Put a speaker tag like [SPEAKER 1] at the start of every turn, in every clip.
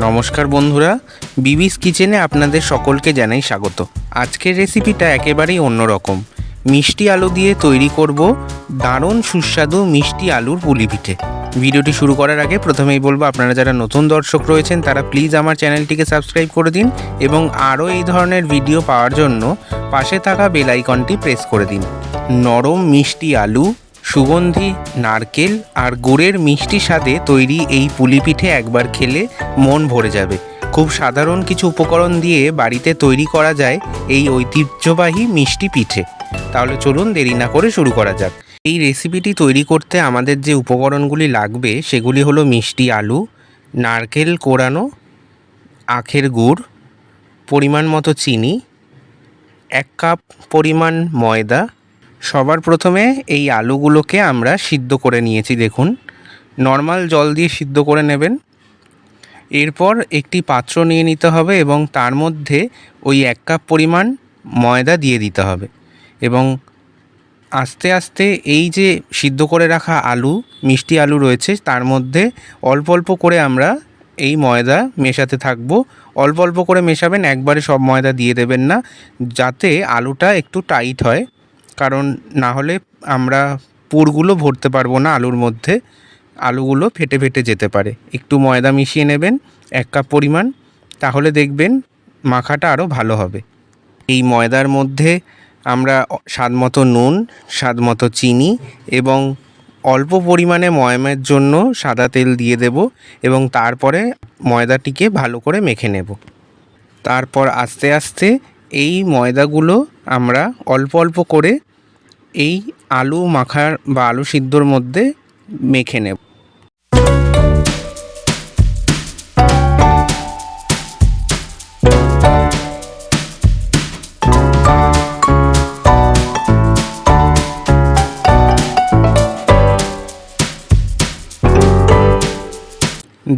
[SPEAKER 1] নমস্কার বন্ধুরা, বিবিস কিচেনে আপনাদের সকলকে জানাই স্বাগত। আজকের রেসিপিটা একেবারেই অন্যরকম। মিষ্টি আলু দিয়ে তৈরি করব দারুণ সুস্বাদু মিষ্টি আলুর পুলি পিঠে। ভিডিওটি শুরু করার আগে প্রথমেই বলবো, আপনারা যারা নতুন দর্শক রয়েছেন তারা প্লিজ আমার চ্যানেলটিকে সাবস্ক্রাইব করে দিন এবং আরও এই ধরনের ভিডিও পাওয়ার জন্য পাশে থাকা বেল আইকনটি প্রেস করে দিন। নরম মিষ্টি আলু, সুগন্ধি নারকেল আর গুড়ের মিষ্টি স্বাদে তৈরি এই পুলি পিঠে একবার খেলে মন ভরে যাবে। খুব সাধারণ কিছু উপকরণ দিয়ে বাড়িতে তৈরি করা যায় এই ঐতিহ্যবাহী মিষ্টি পিঠে। তাহলে চলুন দেরি না করে শুরু করা যাক। এই রেসিপিটি তৈরি করতে আমাদের যে উপকরণগুলি লাগবে সেগুলি হলো মিষ্টি আলু, নারকেল কোড়ানো, আখের গুড়, পরিমাণ মতো চিনি, 1 কাপ পরিমাণ ময়দা। সবার প্রথমে এই আলুগুলোকে আমরা সিদ্ধ করে নিয়েছি, দেখুন নর্মাল জল দিয়ে সিদ্ধ করে নেবেন। এরপর একটি পাত্র নিয়ে নিতে হবে এবং তার মধ্যে ওই 1 কাপ পরিমাণ ময়দা দিয়ে দিতে হবে এবং আস্তে আস্তে এই যে সিদ্ধ করে রাখা আলু, মিষ্টি আলু রয়েছে তার মধ্যে অল্প অল্প করে আমরা এই ময়দা মেশাতে থাকবো। অল্প অল্প করে মেশাবেন, একবারে সব ময়দা দিয়ে দেবেন না, যাতে আলুটা একটু টাইট হয়, কারণ না হলে আমরা পুরগুলো ভরতে পারবো না আলুর মধ্যে, আলুগুলো ফেটে ফেটে যেতে পারে। একটু ময়দা মিশিয়ে নেবেন 1 কাপ পরিমাণ, তাহলে দেখবেন মাখাটা আরও ভালো হবে। এই ময়দার মধ্যে আমরা স্বাদ মতো নুন, স্বাদ মতো চিনি এবং অল্প পরিমাণে ময়ামের জন্য সাদা তেল দিয়ে দেব এবং তারপরে ময়দাটিকে ভালো করে মেখে নেব। তারপর আস্তে আস্তে এই ময়দাগুলো আমরা অল্প অল্প করে এই আলু মাখার বা আলু সিদ্ধর মধ্যে মেখে নেব।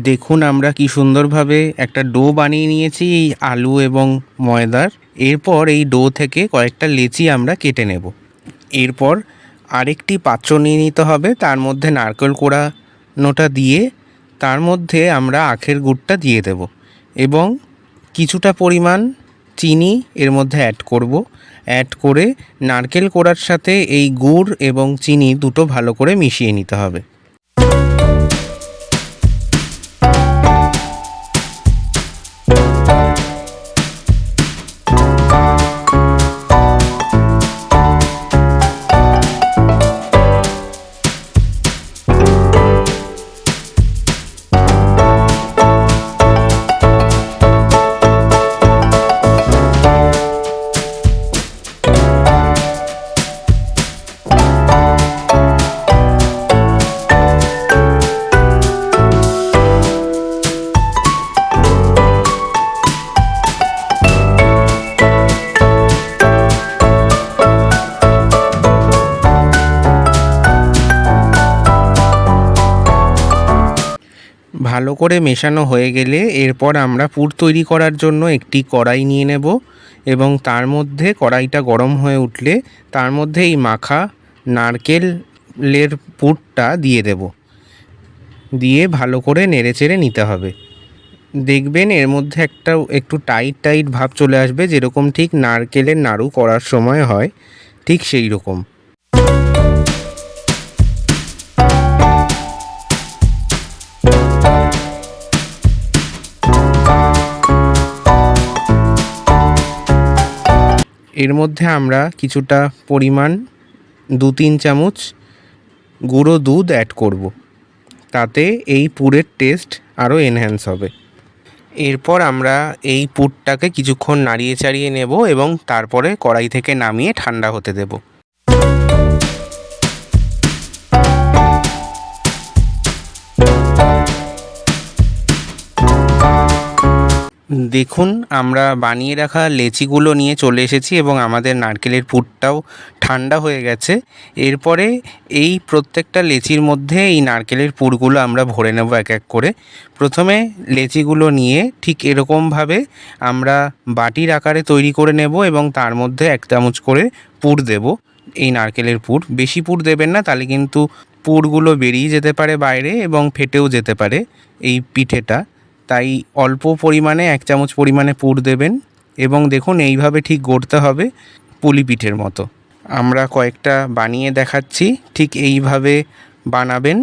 [SPEAKER 1] দেখুন আমরা কি সুন্দরভাবে একটা ডো বানিয়ে নিয়েছি এই আলু এবং ময়দার। এরপর এই ডো থেকে কয়েকটা লেচি আমরা কেটে নেব। এরপর আরেকটি পাত্র নিয়ে নিতে হবে, তার মধ্যে নারকেল কোড়ানোটা দিয়ে তার মধ্যে আমরা আখের গুড়টা দিয়ে দেব এবং কিছুটা পরিমাণ চিনি এর মধ্যে অ্যাড করে নারকেল কোড়ার সাথে এই গুড় এবং চিনি দুটো ভালো করে মিশিয়ে নিতে হবে। ভালো করে মেশানো হয়ে গেলে এরপর আমরা পুর তৈরি করার জন্য একটি কড়াই নিয়ে নেব এবং তার মধ্যে কড়াইটা গরম হয়ে উঠলে তার মধ্যে এই মাখা নারকেলের পুরটা দিয়ে দেব, দিয়ে ভালো করে নেড়েচেড়ে নিতে হবে। দেখবেন এর মধ্যে একটু টাইট ভাব চলে আসবে, যেরকম ঠিক নারকেলের নাড়ু করার সময় হয়, ঠিক সেই রকম। এর মধ্যে আমরা কিছুটা পরিমাণ 2-3 চামচ গুঁড়ো দুধ অ্যাড করব, তাতে এই পুরের টেস্ট আরও এনহ্যান্স হবে। এরপর আমরা এই পুরটাকে কিছুক্ষণ নাড়িয়ে চাড়িয়ে নেব এবং তারপরে কড়াই থেকে নামিয়ে ঠান্ডা হতে দেব। দেখুন আমরা বানিয়ে রাখা লেচিগুলো নিয়ে চলে এসেছি এবং আমাদের নারকেলের পুরটাও ঠান্ডা হয়ে গেছে। এরপরে এই প্রত্যেকটা লেচির মধ্যে এই নারকেলের পুরগুলো আমরা ভরে নেব এক এক করে। প্রথমে লেচিগুলো নিয়ে ঠিক এরকমভাবে আমরা বাটির আকারে তৈরি করে নেব এবং তার মধ্যে 1 চামচ করে পুর দেব। এই নারকেলের পুর বেশি পুর দেবেন না, তাহলে কিন্তু পুরগুলো বেরিয়ে যেতে পারে বাইরে এবং ফেটেও যেতে পারে এই পিঠেটা। তাই অল্প পরিমাণে 1 চামচ পরিমাণে পুর দেবেন এবং দেখুন এইভাবে ঠিক গড়তে হবে পুলি পিঠের মতো। আমরা কয়েকটা বানিয়ে দেখাচ্ছি, ঠিক এইভাবে বানাবেন।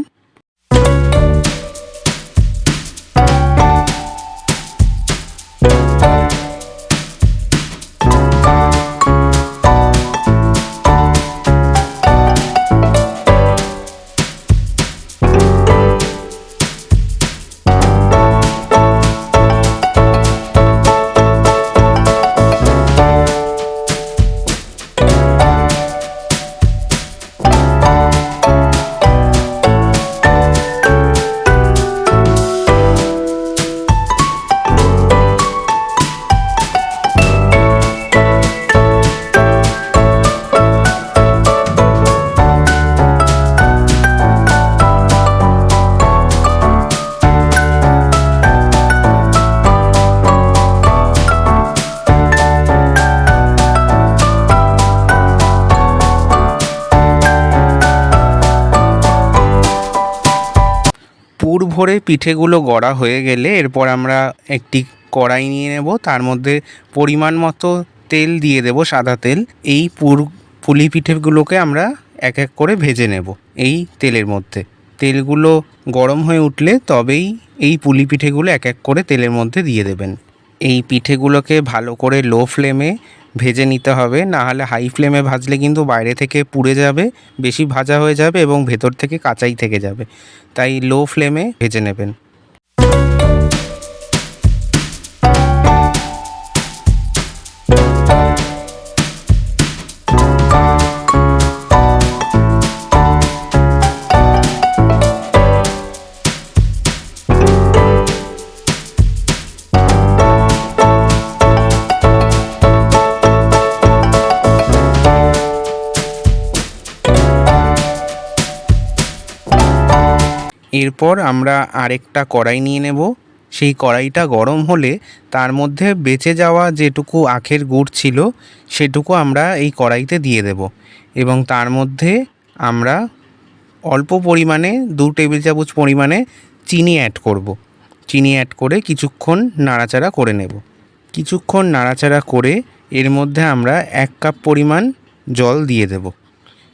[SPEAKER 1] পুর ভরে পিঠেগুলো গড়া হয়ে গেলে এরপর আমরা একটি কড়াই নিয়ে নেব, তার মধ্যে পরিমাণ মতো তেল দিয়ে দেব, সাদা তেল। এই পুলি পিঠেগুলোকে আমরা এক এক করে ভেজে নেব এই তেলের মধ্যে। তেলগুলো গরম হয়ে উঠলে তবেই এই পুলি পিঠেগুলো এক এক করে তেলের মধ্যে দিয়ে দেবেন। এই পিঠেগুলোকে ভালো করে লো ফ্লেমে ভেজে নিতে হবে, না হলে হাই ফ্লেমে ভাজলে কিন্তু বাইরে থেকে পুড়ে যাবে, বেশি ভাজা হয়ে যাবে এবং ভেতর থেকে কাঁচাই থেকে যাবে। তাই লো ফ্লেমে ভেজে নেবেন। এরপর আমরা আরেকটা কড়াই নিয়ে নেব। সেই কড়াইটা গরম হলে তার মধ্যে বেঁচে যাওয়া যেটুকু আখের গুড় ছিল সেটুকু আমরা এই কড়াইতে দিয়ে দেব এবং তার মধ্যে আমরা অল্প পরিমাণে 2 টেবিল চামচ পরিমাণে চিনি অ্যাড করব। চিনি অ্যাড করে কিছুক্ষণ নাড়াচাড়া করে নেব। কিছুক্ষণ নাড়াচাড়া করে এর মধ্যে আমরা 1 কাপ পরিমাণ জল দিয়ে দেব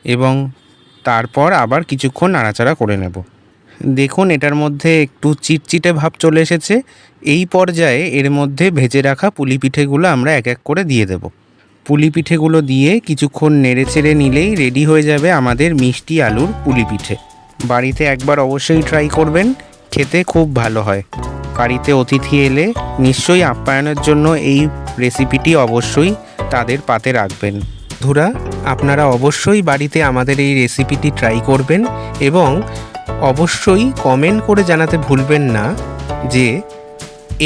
[SPEAKER 1] এবং তারপর আবার কিছুক্ষণ নাড়াচাড়া করে নেব। দেখুন এটার মধ্যে একটু চিটচিটে ভাব চলে এসেছে। এই পর্যায়ে এর মধ্যে ভেজে রাখা পুলি পিঠেগুলো আমরা এক এক করে দিয়ে দেব। পুলি পিঠেগুলো দিয়ে কিছুক্ষণ নেড়েচেড়ে নিলেই রেডি হয়ে যাবে আমাদের মিষ্টি আলুর পুলি পিঠে। বাড়িতে একবার অবশ্যই ট্রাই করবেন, খেতে খুব ভালো হয়। বাড়িতে অতিথি এলে নিশ্চয়ই আপ্যায়নের জন্য এই রেসিপিটি অবশ্যই তাদের পাতে রাখবেন। বন্ধুরা, আপনারা অবশ্যই বাড়িতে আমাদের এই রেসিপিটি ট্রাই করবেন এবং অবশ্যই কমেন্ট করে জানাতে ভুলবেন না যে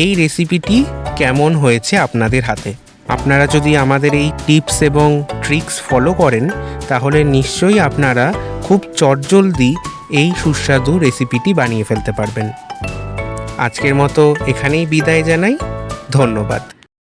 [SPEAKER 1] এই রেসিপিটি কেমন হয়েছে আপনাদের হাতে। আপনারা যদি আমাদের এই টিপস এবং ট্রিক্স ফলো করেন তাহলে নিশ্চয়ই আপনারা খুব চটজলদি এই সুস্বাদু রেসিপিটি বানিয়ে ফেলতে পারবেন। আজকের মতো এখানেই বিদায় জানাই। ধন্যবাদ।